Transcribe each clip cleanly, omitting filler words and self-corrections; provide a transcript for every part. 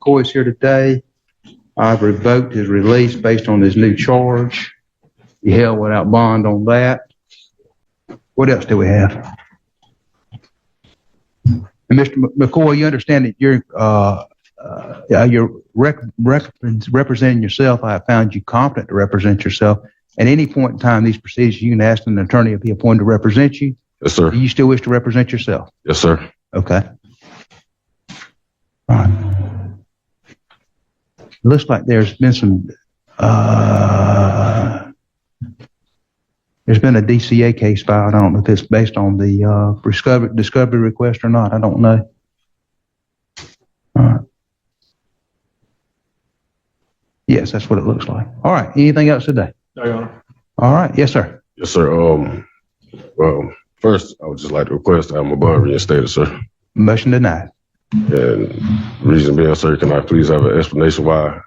McCoy is here today. I've revoked his release based on his new charge. He held without bond on that. What else do we have? And Mr. McCoy, you understand that you're representing yourself. I have found you competent to represent yourself. At any point in time, these proceedings, you can ask an attorney if he appointed to represent you. Yes, sir. Do you still wish to represent yourself? Yes, sir. Okay. All right. Looks like there's been some, there's been a DCA case filed. I don't know if it's based on the discovery request or not. I don't know. All right. Yes, that's what it looks like. All right. Anything else today? No, Your Honor. All right. Yes, sir. Yes, sir. Well, first, I would just like to request to have my bond reinstated, sir. Motion denied. And reason being, sir, can I please have an explanation why?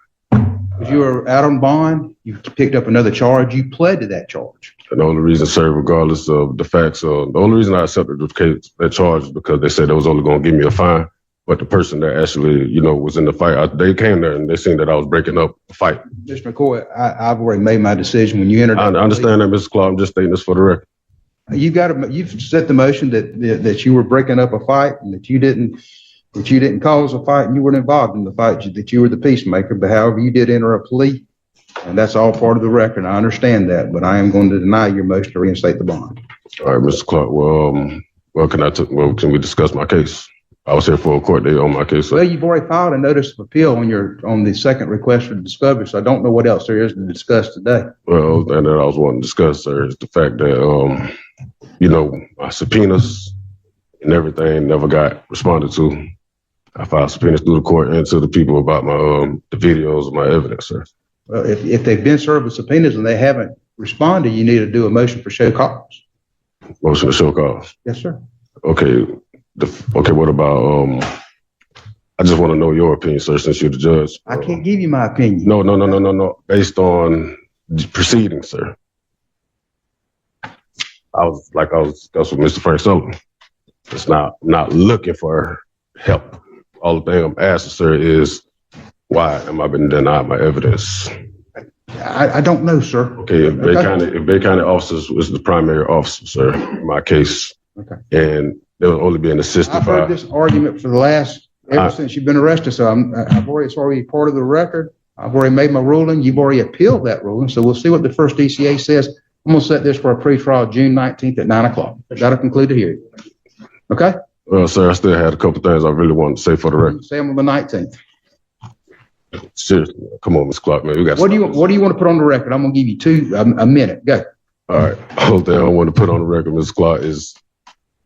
If you were out on bond, you picked up another charge, you pled to that charge. And the only reason, sir, regardless of the facts, the only reason I accepted that charge is because they said they was only going to give me a fine. But the person that actually, was in the fight, they came there and they seen that I was breaking up a fight. Mr. McCoy, I've already made my decision when you entered. I understand that, Mr. Clark. I'm just stating this for the record. You've set the motion that you were breaking up a fight and that you didn't cause a fight and you weren't involved in the fight, that you were the peacemaker. But however, you did enter a plea, and that's all part of the record. I understand that, but I am going to deny your motion to reinstate the bond. All right, Mr. Clark. Can we discuss my case? I was here for a court date on my case. Well, you've already filed a notice of appeal on the second request for discovery, so I don't know what else there is to discuss today. Well, and that I was wanting to discuss, sir, is the fact that, my subpoenas and everything never got responded to. I filed subpoenas through the court and to the people about my the videos of my evidence, sir. Well, if they've been served with subpoenas and they haven't responded, you need to do a motion for show cause. Motion to show cause. Yes, sir. Okay. What about I just want to know your opinion, sir, since you're the judge. I can't give you my opinion. No. Based on the proceedings, sir. I was discussing with Mr. Frank Sullivan. It's not looking for help. All the thing I'm asking, sir, is why am I being denied my evidence? I don't know, sir. Okay, if Bay County officers was the primary officer, sir, in my case, okay, and they will only be an assistant. I've heard this argument for the last ever since you've been arrested. So it's already part of the record. I've already made my ruling. You've already appealed that ruling. So we'll see what the first DCA says. I'm going to set this for a pretrial June 19th at 9:00. That'll conclude the hearing. Okay. Well, sir, I still had a couple things I really wanted to say for the record. Say them on the 19th. Seriously, come on, Mr. Clark, man. What do you want to put on the record? I'm going to give you a minute. Go. All right. The whole thing I want to put on the record, Mr. Clark, is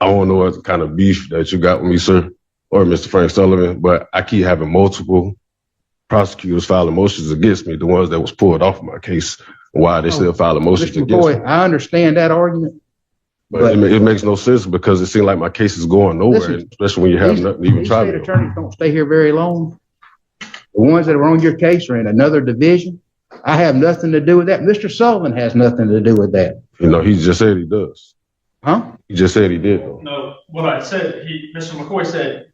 I want to know what kind of beef that you got with me, sir, or Mr. Frank Sullivan, but I keep having multiple prosecutors filing motions against me, the ones that was pulled off of my case. Why they still filing motions Mr. against me. I understand that argument. But it makes no sense because it seems like my case is going nowhere, especially when you have nothing to even try to do. Attorneys don't stay here very long. The ones that are on your case are in another division. I have nothing to do with that. Mr. Sullivan has nothing to do with that. He just said he does. Huh? He just said he did. No, what I said, Mr. McCoy said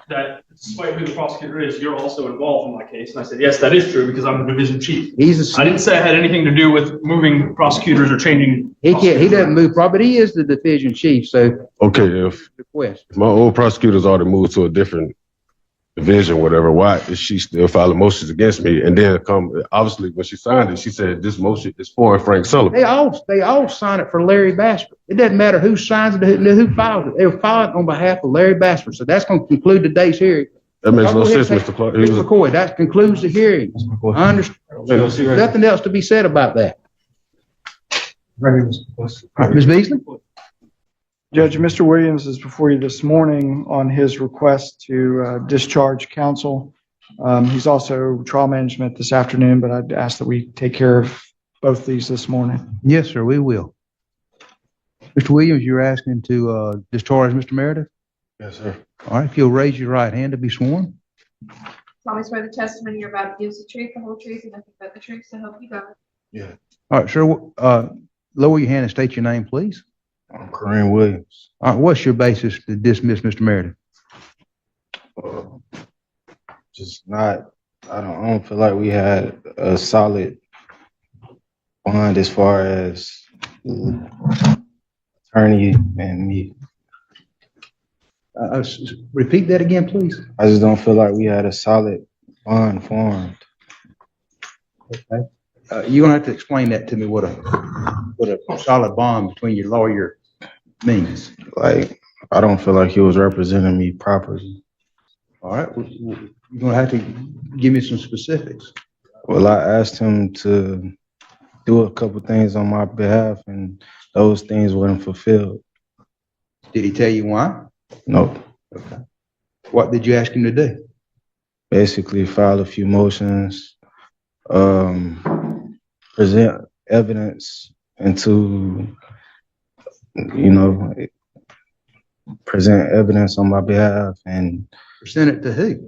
that despite who the prosecutor is, you're also involved in my case. And I said, yes, that is true because I'm the division chief. I didn't say I had anything to do with moving prosecutors or changing. He doesn't move, but he is the division chief. So okay, if my old prosecutor's already moved to a different division, whatever, why is she still filing motions against me? And then obviously when she signed it, she said this motion is for Frank Sullivan. They all sign it for Larry Bashford. It doesn't matter who signs it, who files it. They were filing on behalf of Larry Bashford. So that's going to conclude today's hearing. That makes no sense, Mr. Clark. Mr. McCoy, that concludes the hearing. I understand. There's nothing else to be said about that. Ms. Beasley? Judge, Mr. Williams is before you this morning on his request to discharge counsel. He's also trial management this afternoon, but I'd ask that we take care of both these this morning. Yes, sir, we will. Mr. Williams, you're asking to discharge Mr. Meredith? Yes, sir. All right, if you'll raise your right hand to be sworn. Solemnly swear the testimony you're about to give is the truth, the whole truth, and nothing but the truth, so help you God. Yeah. All right, sir, lower your hand and state your name, please. I'm Kareem Williams. All right, what's your basis to dismiss Mr. Meredith? just not, I don't feel like we had a solid bond as far as attorney and me. Repeat that again, please. I just don't feel like we had a solid bond formed. Okay. You're gonna have to explain that to me, what a solid bond between your lawyer means. Like, I don't feel like he was representing me properly. All right, you're gonna have to give me some specifics. Well, I asked him to do a couple things on my behalf, and those things weren't fulfilled. Did he tell you why? No. Okay. What did you ask him to do? Basically, file a few motions, present evidence, and to, present evidence on my behalf and Present it to who?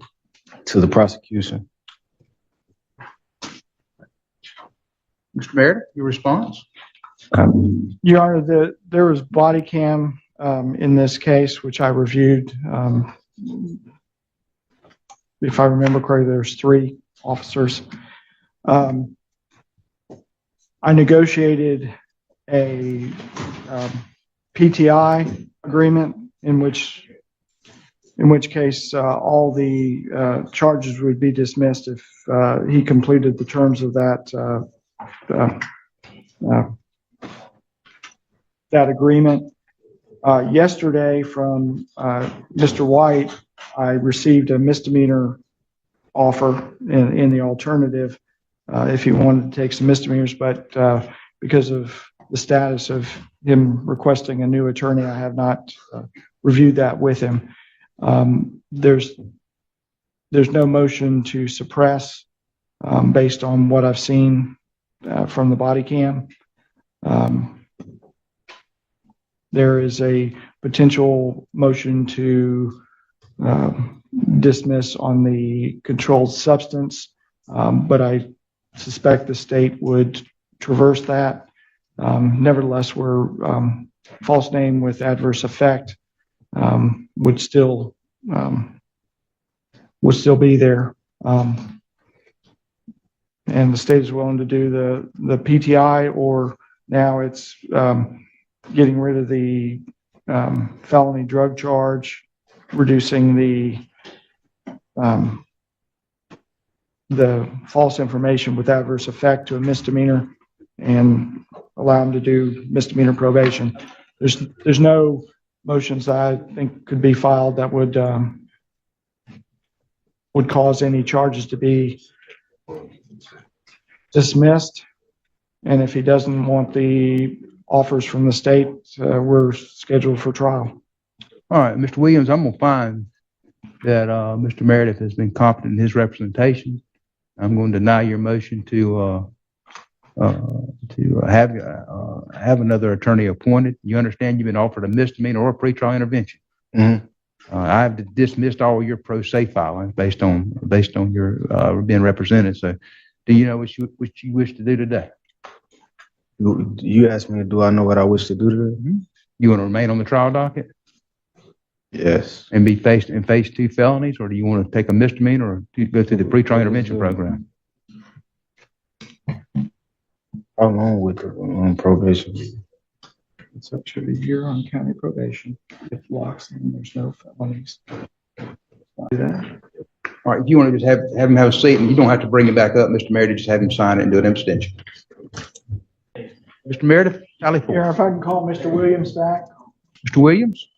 to the prosecution. Mr. Meredith, your response? Your Honor, there was body cam in this case, which I reviewed. If I remember correctly, there's 3 officers. I negotiated a PTI agreement in which case all the charges would be dismissed if he completed the terms of that agreement. Yesterday from Mr. White, I received a misdemeanor offer in the alternative if he wanted to take some misdemeanors, but because of the status of him requesting a new attorney, I have not reviewed that with him. There's no motion to suppress based on what I've seen from the body cam. There is a potential motion to dismiss on the controlled substance, but I suspect the state would traverse that. Nevertheless, false name with adverse effect would still be there. And the state is willing to do the PTI, or now it's getting rid of the felony drug charge, reducing the false information with adverse effect to a misdemeanor, and allow them to do misdemeanor probation. There's no motions that I think could be filed that would cause any charges to be dismissed. And if he doesn't want the offers from the state, we're scheduled for trial. All right, Mr. Williams, I'm gonna find that Mr. Meredith has been competent in his representation. I'm going to deny your motion to have another attorney appointed. You understand you've been offered a misdemeanor or a pretrial intervention. Mm-hmm. I have dismissed all your pro se filings based on your being represented. So, do you know what you wish to do today? You asked me, do I know what I wish to do today? Mm-hmm. You want to remain on the trial docket? Yes. And face 2 felonies, or do you want to take a misdemeanor or go through the pretrial intervention program? How long with the probation? It's up to a year on county probation. If locks in, there's no felonies. Do that. All right, if you want to just have him have a seat, and you don't have to bring him back up, Mr. Meredith, just have him sign it and do an abstention. Mr. Meredith, tally for. If I can call Mr. Williams back. Mr. Williams?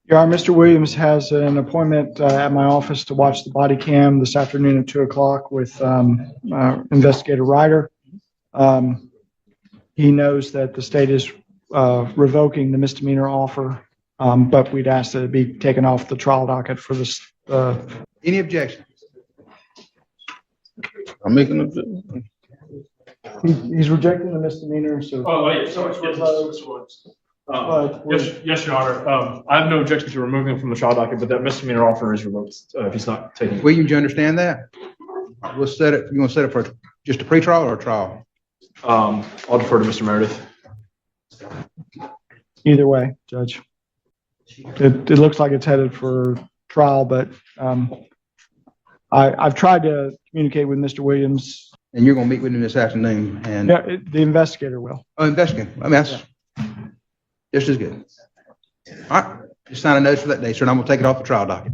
Yeah, Mr. Williams has an appointment at my office to watch the body cam this afternoon at 2:00 with Investigator Ryder. He knows that the state is revoking the misdemeanor offer, but we'd ask that it be taken off the trial docket for this. Any objection? I'm making a. He's rejecting the misdemeanor, so. Oh, yeah, sorry. Yes, Your Honor. I have no objection to removing him from the trial docket, but that misdemeanor offer is revoked if he's not taking it. Williams, you understand that? We'll set it. You want to set it for just a pretrial or a trial? I'll defer to Mr. Meredith. Either way, Judge. It looks like it's headed for trial, but I've tried to communicate with Mr. Williams. And you're gonna meet with him this afternoon and, Yeah, the investigator will. oh, investigate. I mean, that's just as good. All right, just sign a note for that day, sir, and I'm gonna take it off the trial docket.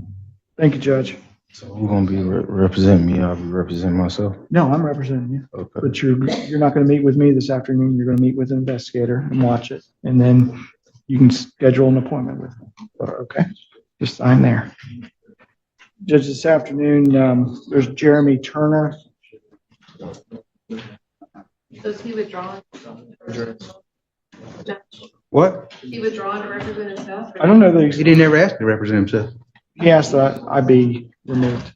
Thank you, Judge. So who's gonna be representing me? I'll be representing myself. No, I'm representing you, Okay. but you're not going to meet with me this afternoon. You're going to meet with an investigator and watch it, and then you can schedule an appointment with him. Okay, just sign there. Judge, this afternoon, there's Jeremy Turner. Does he withdraw? What? He withdrawn to represent himself? I don't know that He didn't ever ask to represent himself. he asked that I be removed.